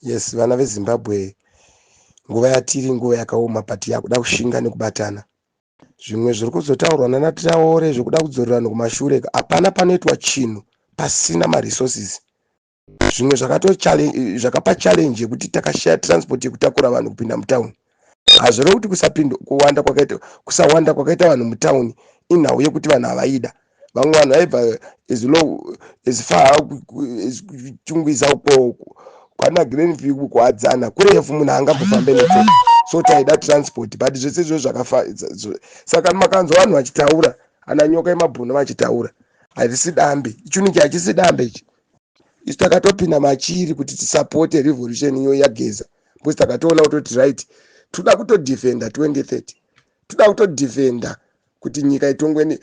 Yes, vana veZimbabwe nguva yatiri nguva yakaoma pati yakuda kushinga nekubatana. Zvimwe zviri kuzotaurwa naNataure zvekuda kudzorerana kumashure hapana panoitwa chinhu pasina maresources. Zvimwe zvakapa challenge yekuti takashaya transport yekutakura vanhu kupinda mutauni. Hazvore kuti kusawanda kwakaita vanhu mutauni inhau yekuti vanhu havaida. Vamwe vanhu vaibva as far as kuchungwiza uko kwana Greenville kuadzana kurefu munhu angambofambe netso. So taida transport but zvese izvo zvakafa. Saka makanzwa vanhu vachitaura ana Nyokayemabhunu vachitaura harisi dambe. Ichuniki hachisi dambe ichi. Isu takatopinda machiri kuti tisapote revolution iyo yageza. Because takatoona kuti right toda kutodefenda 2030. Toda kutodefenda kuti nyika itongwe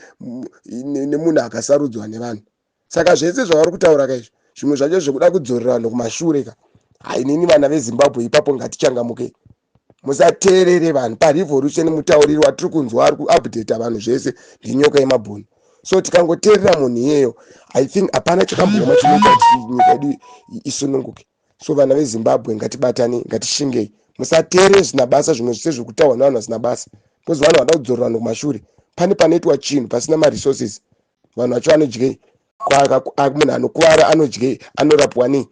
nemunhu akasarudzwa nevanhu. Saka zvese zvavari kutaura kaizvo zvimwe zvacho zvekuda kudzorerana kumashure ka. Hainini vana veZimbabwe ipapo ngatichangamuke. Musateerere vanhu parevolution mutauriri watiri kunzwa ari kuupdate vanhu zvese ndiNyokayemabhunu. So tikangoteerera munhu iyeyo I think hapana chakamboma chinoita kuti nyika yedu isununguke. So vana veZimbabwe ngatibatane, ngatishingei. Musateerere zvisina basa zvimwe zvese zvekutaurwa navanhu vasina basa. Because vanhu vada kudzorerana kumashure. Pane panoitwa chinhu pasina maresources. Vanhu vacho vanodyei. Munhu anokuwara anodyei, anorapwa nei.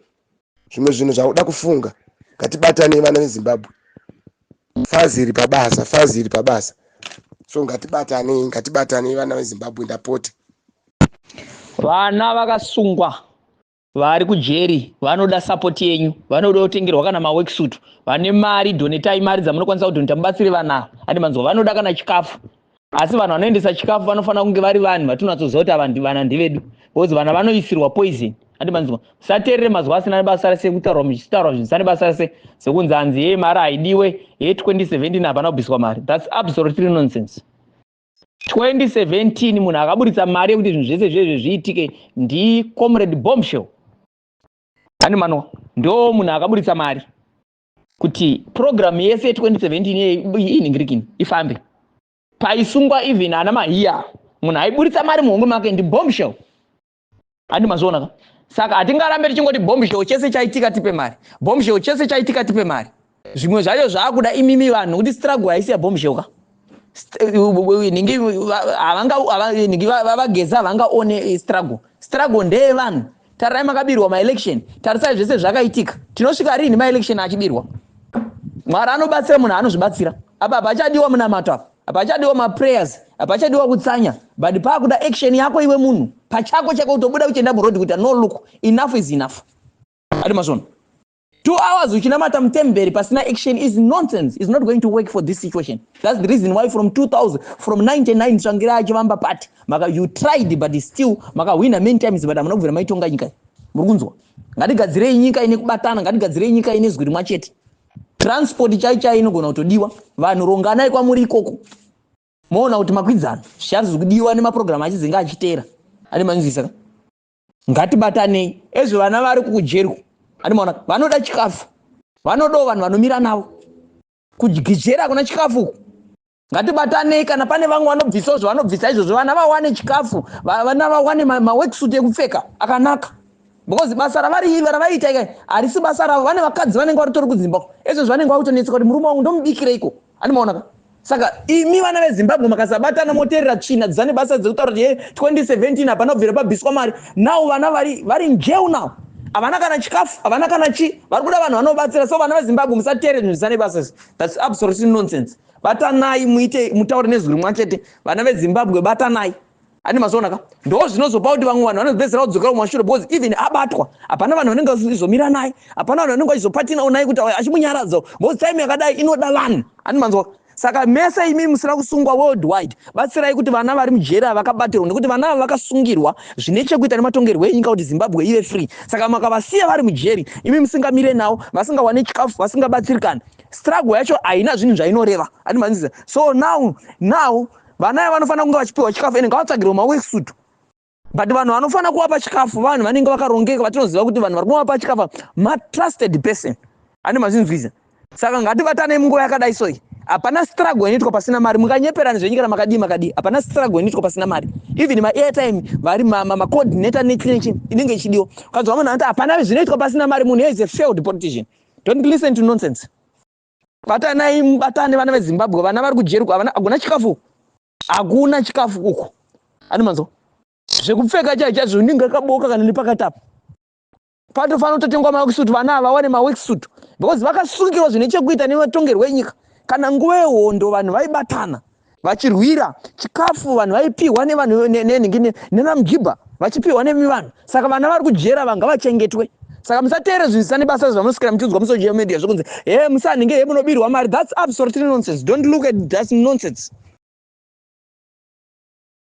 Zvimwe zvinhu zvakuda kufunga. Ngatibatanei vana veZimbabwe. Fazi iri pabasa. So ngatibatanei vana veZimbabwe ndapota. Vana vakasungwa vari kujeri vanoda support yenyu, vanoda kutengerwa kana maworksuit, vane mari, donetai mari dzamunokwanisa kudoneta mubatsire vana. Andi manzwa vanoda kana chikafu. Asi vanhu vanoendesa chikafu vanofana kunge vari vanhu vatinatsoziva kuti vana ndivedu. Because vana vanoisirwa poison. Andi manzwa musateerere mazwa asina basa rese kutaurwa muchitaurwa zvisina basa rese sekunzi hanzi mari haidiwe 2017 hapana kubviswa mari. That's absolutely nonsense. 2017 munhu akaburitsa mari yekuti zvinhu zvese zvezvo zviitike ndiComrade Bombshell. Ani mano ndo munhu akaburitsa mari kuti program yese 2017 inhingirikini ifambe. Paisungwa even ana mahiya munhu aiburitsa mari muhomwe make ndiBombshell. Ani mazona ka. Saka hatingarambe tichingoti Bombshell chese chaitika tipe mari. Bombshell chese chaitika tipe mari. Zvimwe zvacho zvaakuda imimi vanhu kuti struggle haisi yaBombshell ka. Vageza vangaone struggle ndeye vanhu. Tararai makabirwa maelection, tarisai zvese zvakaitika. Tinosvika rini maelection achibirwa. Mwari anobatsira munhu anozvibatsira. Apa hapachadiwa munamato apa, hapachadiwa maprayers, hapachadiwa kutsanya, but paakuda action yako iwe munhu pachako chako utobuda kuchenda murodhi kuti no look, enough is enough. Adi mazvona 2 hours uchinamata mutemberi pasina action is nonsense. It's not going to work for this situation. That's the reason why from 99 Shangira achivamba party. You tried but still win many times but amuna kubvira maitonga nyika. Muri ngatigadzirei nyika ine kubatana, ngatigadzirei nyika ine zwi rimwe chete. Transport chaicha inogona kutodiwa. Vanhu ronganai kwamuri ikoko. Moona kuti makwidzana zvichazi kudiwa nemaprogramu achizinga achiteera. Ani manzwisisa. Ngatibatanei. Ezvo vana vari kujeri. Ani maona vanoda chikafu. Vanoda vanhu vanomira navo. Kujera kuna chikafu. Ngatibatanei kana pane vamwe vanobvisa zvo vanobvisa izvo vana vawane chikafu. Vana vawane maworksuit ekupfeka akanaka. Because basa ravaiita ika harisi basa ravo. Vane vakadzi vanenge varitori kuZimbabwe. Ezvo zvanenge vakutonetsa kuti murume wangu ndomubikireiko. Ani maona. Saka imi vana veZimbabwe makasabatana moteerera tsvina dzane basa dzekutaura kuti 2017 hapana kubvira pabviswa mari. Now vana vari njeu now. Havana kana chikafu, havana kana chi. Vari kuda vanhu vanobatsira. So vana veZimbabwe musateerere zvinhu zvisane basa. That's absolutely nonsense. Batanai mutaure nezwi rimwe chete. Vana veZimbabwe batanai. Ani mazona ka. Ndo zvinozopa kuti vamwe vanhu vanozopedzera kudzokera kumashure because even abatwa. Hapana vanhu vanenge vachizomira naye. Hapana vanhu vanenge vachizopatina naye kuti achimunyaradza. Because time yakadai inoda vanhu. Ani manzwa. Saka mese imi musina kusungwa worldwide. Batsirai kuti vana vari mujera vakabatirwa nekuti vana ava vakasungirwa zvine chekuita nematongerwo enyika kuti Zimbabwe ive free. Saka makavasiya vari mujeri, imi musingamire nawo, vasingawane chikafu, vasingabatsirikana. Struggle yacho haina zvinhu zvainoreva. Ani manzisa. So now vana vanofana kunge vachipiwa chikafu ene ngavatsvagirwa maworksuit. But vanhu vanofana kuvapa chikafu vanhu vanenge vakarongeka vatinoziva kuti vanhu vari kuvapa chikafu trusted person. Ani mazvinzwisa. Saka ngatibatanei munguva yakadai soi. Hapana struggle inoitwa pasina mari. Mukanyeperana zvenyika makadi. Hapana struggle inoitwa pasina mari. Even airtime vari coordinator nechi inenge ichidiwa. Ukanzwa munhu anoti hapana zvinoitwa pasina mari, munhu is a failed politician. Don't listen to nonsense. Batanai mubatane vana veZimbabwe, vana vari kujerwa, hakuna chikafu. Hakuna chikafu uku. Animanzo. Zvekupfeka chaizvo ninge kaboka kana nepakatapa. Patofanira kutotengwa mawekisuit vana ava vawane mawekisuit because vakasungirwa zvine chekuita nematongerwo enyika. Kana nguva yehondo vanhu vaibatana vachirwira chikafu, vanhu vaipiwa nevanhu neNamujibha vachipiwa nevanhu. Saka vana vari kujera vanga vachengetwe. Saka musateere zvinhu nebasa zvamasikira muchiudzwa musocial media zvokunzi musanhinge munobirwa mari. That's absolutely nonsense. Don't look at that nonsense.